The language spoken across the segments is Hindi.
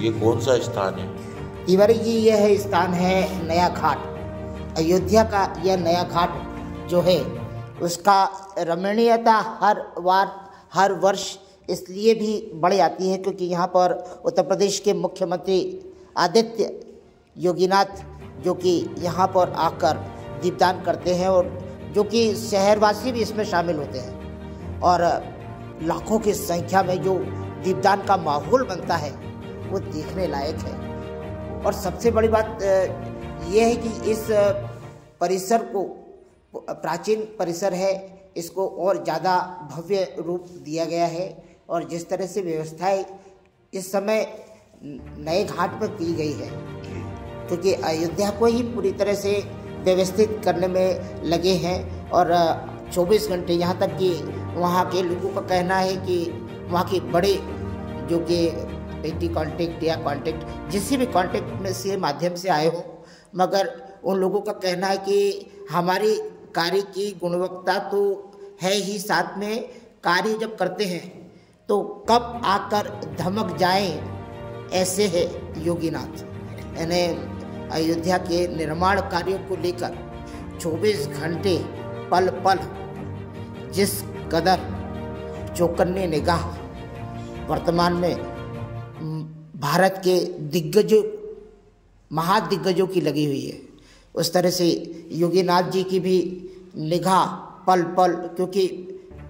ये कौन सा स्थान है? तिवारी जी, यह स्थान है नया घाट। अयोध्या का यह नया घाट जो है उसका रमणीयता हर वर्ष इसलिए भी बढ़ जाती है क्योंकि यहाँ पर उत्तर प्रदेश के मुख्यमंत्री आदित्य योगीनाथ जो कि यहाँ पर आकर दीपदान करते हैं और जो कि शहरवासी भी इसमें शामिल होते हैं और लाखों की संख्या में जो दीपदान का माहौल बनता है वो देखने लायक है। और सबसे बड़ी बात यह है कि इस परिसर को, प्राचीन परिसर है, इसको और ज़्यादा भव्य रूप दिया गया है और जिस तरह से व्यवस्थाएं इस समय नए घाट पर की गई है क्योंकि अयोध्या को ही पूरी तरह से व्यवस्थित करने में लगे हैं और 24 घंटे, यहाँ तक कि वहाँ के लोगों का कहना है कि वहाँ के बड़े जो कि पेटी कॉन्टेक्ट या कॉन्टेक्ट जिस भी कॉन्टेक्ट में से माध्यम से आए हो, मगर उन लोगों का कहना है कि हमारी कार्य की गुणवत्ता तो है ही, साथ में कार्य जब करते हैं तो कब आकर धमक जाए, ऐसे है योगीनाथ। यानी अयोध्या के निर्माण कार्यों को लेकर 24 घंटे पल पल जिस कदर चौकन्नी निगाह वर्तमान में भारत के दिग्गजों, महादिग्गजों की लगी हुई है, उस तरह से योगीनाथ जी की भी निगाह पल पल, क्योंकि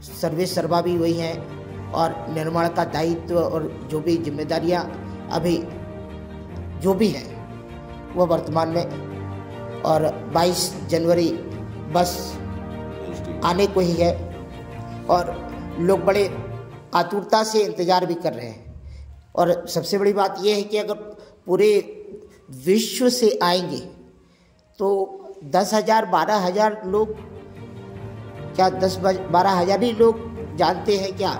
सर्वे सर्वा भी वही हैं और निर्माण का दायित्व और जो भी जिम्मेदारियां अभी जो भी हैं वो वर्तमान में, और 22 जनवरी बस आने को ही है और लोग बड़े आतुरता से इंतज़ार भी कर रहे हैं। और सबसे बड़ी बात यह है कि अगर पूरे विश्व से आएंगे तो 10,000 12,000 लोग, क्या 10-12,000 ही लोग जानते हैं क्या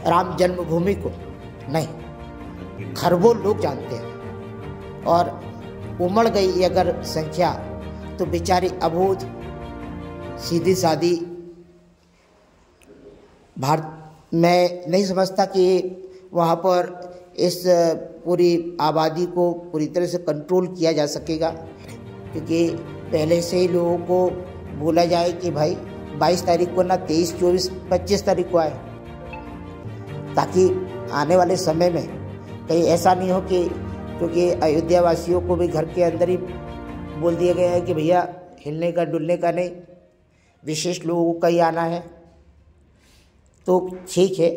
राम जन्मभूमि को? नहीं, खरबों लोग जानते हैं और उमड़ गई अगर संख्या तो बेचारी अबोध सीधी सादी भारत, मैं नहीं समझता कि वहाँ पर इस पूरी आबादी को पूरी तरह से कंट्रोल किया जा सकेगा क्योंकि पहले से ही लोगों को बोला जाए कि भाई 22 तारीख को ना 23, 24, 25 तारीख को आए, ताकि आने वाले समय में कहीं ऐसा नहीं हो कि, क्योंकि अयोध्या वासियों को भी घर के अंदर ही बोल दिया गया है कि भैया हिलने का डुलने का नहीं, विशेष लोगों का ही आना है। तो ठीक है,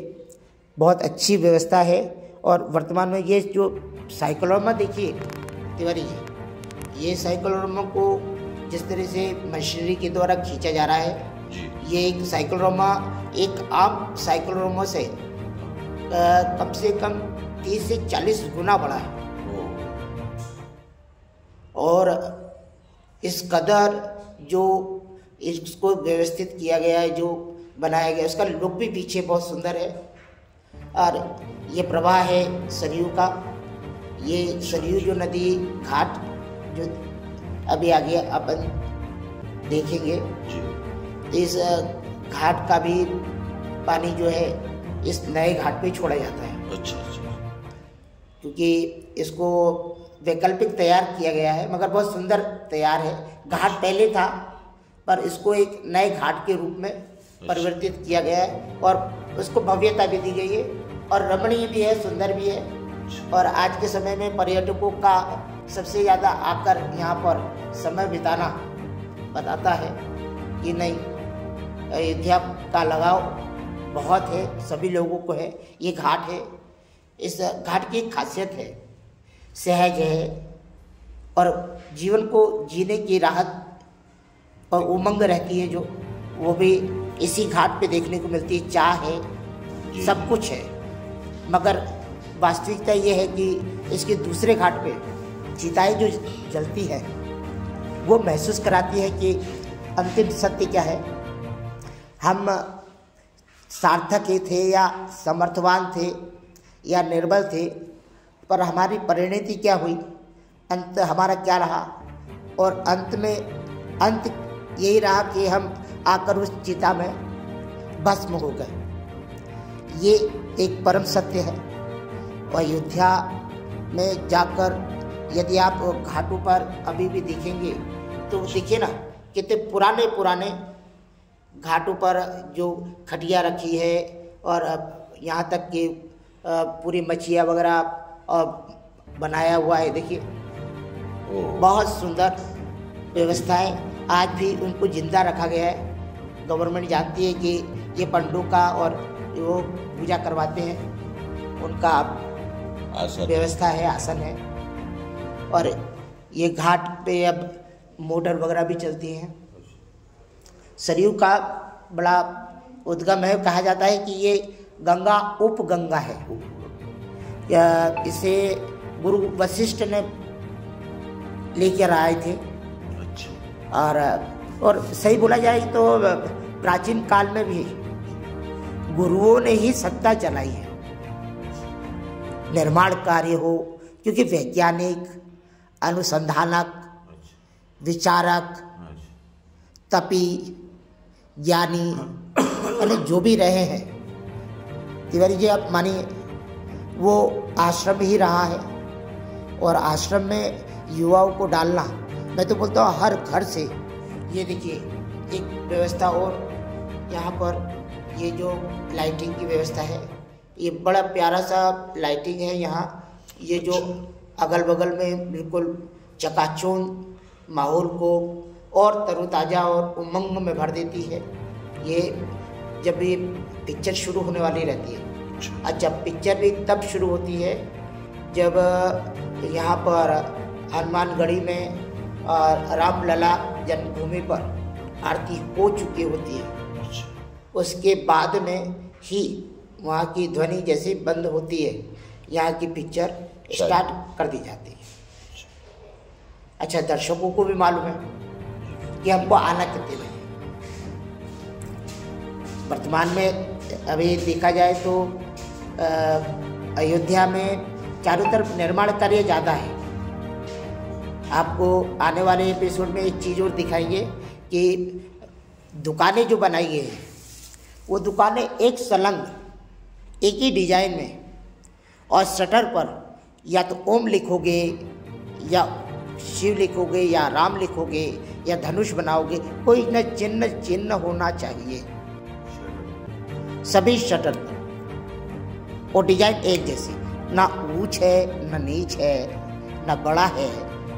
बहुत अच्छी व्यवस्था है। और वर्तमान में ये जो साइक्लोरमा देखिए तिवारी जी, ये साइक्लोरमा को जिस तरह से मशीनरी के द्वारा खींचा जा रहा है, ये एक साइक्लोरमा एक आम साइक्लोरमा से कम से कम 30 से 40 गुना बड़ा है और इस कदर जो इसको व्यवस्थित किया गया है, जो बनाया गया, उसका लुक भी पीछे बहुत सुंदर है। और ये प्रवाह है सरयू का, ये सरयू जो नदी घाट जो अभी आगे अपन देखेंगे, इस घाट का भी पानी जो है इस नए घाट पे छोड़ा जाता है। अच्छा। क्योंकि इसको वैकल्पिक तैयार किया गया है, मगर बहुत सुंदर तैयार है। घाट पहले था पर इसको एक नए घाट के रूप में परिवर्तित किया गया है और उसको भव्यता भी दी गई है और रमणीय भी है, सुंदर भी है। और आज के समय में पर्यटकों का सबसे ज़्यादा आकर यहाँ पर समय बिताना बताता है कि नहीं, अयोध्या का लगाव बहुत है, सभी लोगों को है। ये घाट है, इस घाट की एक खासियत है, सहज है और जीवन को जीने की राहत और उमंग रहती है, जो वो भी इसी घाट पे देखने को मिलती है। चाह है, सब कुछ है, मगर वास्तविकता ये है कि इसके दूसरे घाट पे चिताएं जो जलती है वो महसूस कराती है कि अंतिम सत्य क्या है। हम सार्थक थे या समर्थवान थे या निर्बल थे, पर हमारी परिणति क्या हुई, अंत हमारा क्या रहा, और अंत यही रहा कि हम आकर उस चिता में भस्म हो गए। ये एक परम सत्य है अयोध्या में जाकर यदि आप घाटों पर अभी भी देखेंगे तो देखिए ना, कितने पुराने पुराने घाटों पर जो खटिया रखी है और यहाँ तक कि पूरी मछिया वगैरह बनाया हुआ है। देखिए बहुत सुंदर व्यवस्थाएं, आज भी उनको जिंदा रखा गया है। गवर्नमेंट जानती है कि ये पंडों का और वो पूजा करवाते हैं उनका व्यवस्था है, आसन है। और ये घाट पे अब मोटर वगैरह भी चलती हैं। सरयू का बड़ा उद्गम है, कहा जाता है कि ये गंगा उपगंगा है। इसे गुरु वशिष्ठ ने लेकर आए थे। और सही बोला जाए तो प्राचीन काल में भी गुरुओं ने ही सत्ता चलाई है, निर्माण कार्य हो, क्योंकि वैज्ञानिक, अनुसंधानक, विचारक, तपी, ज्ञानी यानी जो भी रहे हैं, तिवारी जी आप मानिए वो आश्रम ही रहा है। और आश्रम में युवाओं को डालना, मैं तो बोलता हूँ हर घर से। ये देखिए एक व्यवस्था, और यहाँ पर ये जो लाइटिंग की व्यवस्था है, ये बड़ा प्यारा सा लाइटिंग है यहाँ। ये जो अगल बगल में बिल्कुल चकाचौंध माहौल को और तरोताज़ा और उमंग में भर देती है। ये जब ये पिक्चर शुरू होने वाली रहती है, और जब पिक्चर भी तब शुरू होती है जब यहाँ पर हनुमानगढ़ी में और रामलला जन्मभूमि पर आरती हो चुकी होती है। उसके बाद में ही वहाँ की ध्वनि जैसे बंद होती है, यहाँ की पिक्चर स्टार्ट कर दी जाती है। अच्छा, दर्शकों को भी मालूम है कि हमको आना कितने बजे। वर्तमान में अभी देखा जाए तो अयोध्या में चारों तरफ निर्माण कार्य ज़्यादा है। आपको आने वाले एपिसोड में एक चीज़ और दिखाएंगे कि दुकानें जो बनाई गई हैं, वो दुकानें एक सलंग एक ही डिजाइन में, और शटर पर या तो ओम लिखोगे या शिव लिखोगे या राम लिखोगे या धनुष बनाओगे, कोई न चिन्ह होना चाहिए सभी शटर पर। और डिजाइन एक जैसी, ना ऊंच है न नीच है, न बड़ा है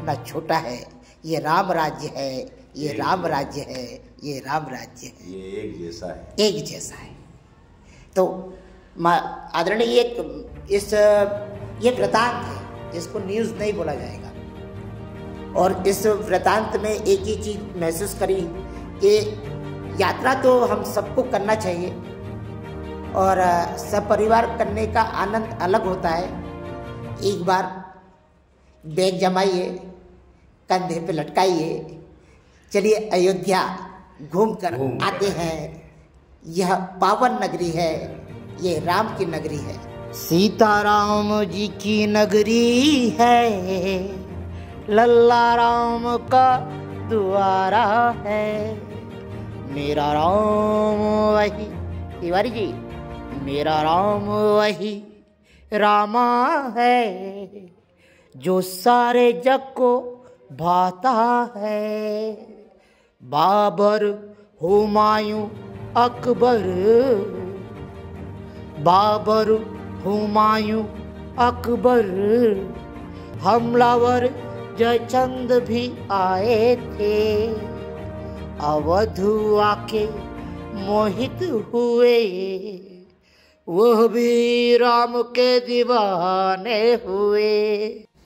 न छोटा है। ये राम राज्य है, ये राम राज्य है, ये राम राज्य है, ये एक जैसा है, एक जैसा है। तो आदरणीय ये वृतांत है, इसको न्यूज़ नहीं बोला जाएगा। और इस वृतांत में एक ही चीज़ महसूस करी कि यात्रा तो हम सबको करना चाहिए, और सब परिवार करने का आनंद अलग होता है। एक बार बैग जमाइए, कंधे पे लटकाइए, चलिए अयोध्या घूम कर आते हैं। यह पावन नगरी है, ये राम की नगरी है, सीताराम जी की नगरी है, लल्ला राम का द्वारा है, मेरा राम वही, तिवारी जी मेरा राम वही रामा है, जो सारे जग को भाता है। बाबर, हुमायूं, अकबर, बाबर, हुमायूं, अकबर, हमलावर जयचंद भी आए थे, अवध आके मोहित हुए, वह भी राम के दीवाने हुए।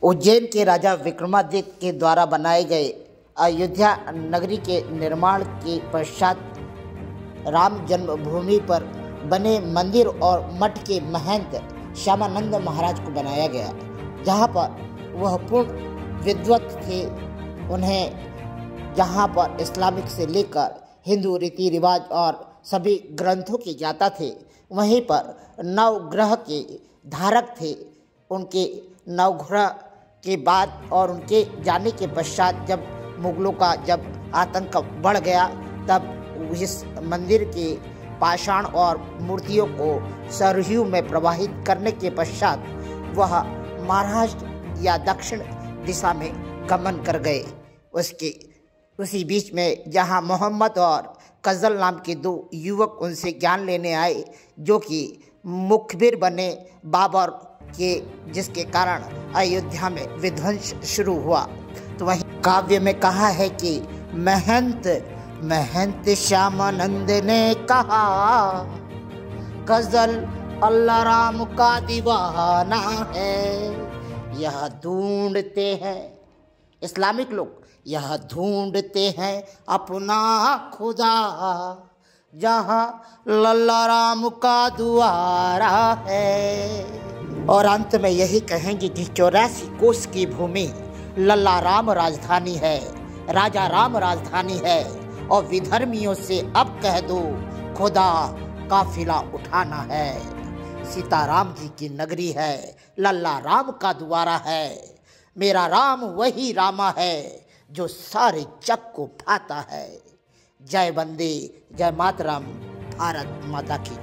उज्जैन के राजा विक्रमादित्य के द्वारा बनाए गए अयोध्या नगरी के निर्माण के पश्चात राम जन्मभूमि पर बने मंदिर और मठ के महंत श्यामानंद महाराज को बनाया गया, जहाँ पर वह पूर्ण विद्वत थे। उन्हें जहाँ पर इस्लामिक से लेकर हिंदू रीति रिवाज और सभी ग्रंथों के ज्ञाता थे, वहीं पर नवग्रह के धारक थे। उनके नवग्रह के बाद और उनके जाने के पश्चात जब मुगलों का जब आतंक बढ़ गया, तब इस मंदिर के पाषाण और मूर्तियों को सरयू में प्रवाहित करने के पश्चात वह महाराष्ट्र या दक्षिण दिशा में गमन कर गए। उसी बीच में जहाँ मोहम्मद और कजल नाम के 2 युवक उनसे ज्ञान लेने आए, जो कि मुखबिर बने बाबर के, जिसके कारण अयोध्या में विध्वंस शुरू हुआ। तो वहीं काव्य में कहा है कि महंत श्यामानंद ने कहा, गजल अल्लाह राम का दीवाना है। यह ढूंढते हैं इस्लामिक लोग, यह ढूंढते हैं अपना खुदा, जहाँ लल्ला राम का दुआरा है। और अंत में यही कहेंगे कि 84 कोस की भूमि लल्ला राम राजधानी है, राजा राम राजधानी है। और विधर्मियों से अब कह दो, खुदा काफिला उठाना है। सीताराम जी की नगरी है, लल्ला राम का द्वारा है। मेरा राम वही रामा है जो सारे जग को भाता है। जय वंदे, जय मातरम, भारत माता की।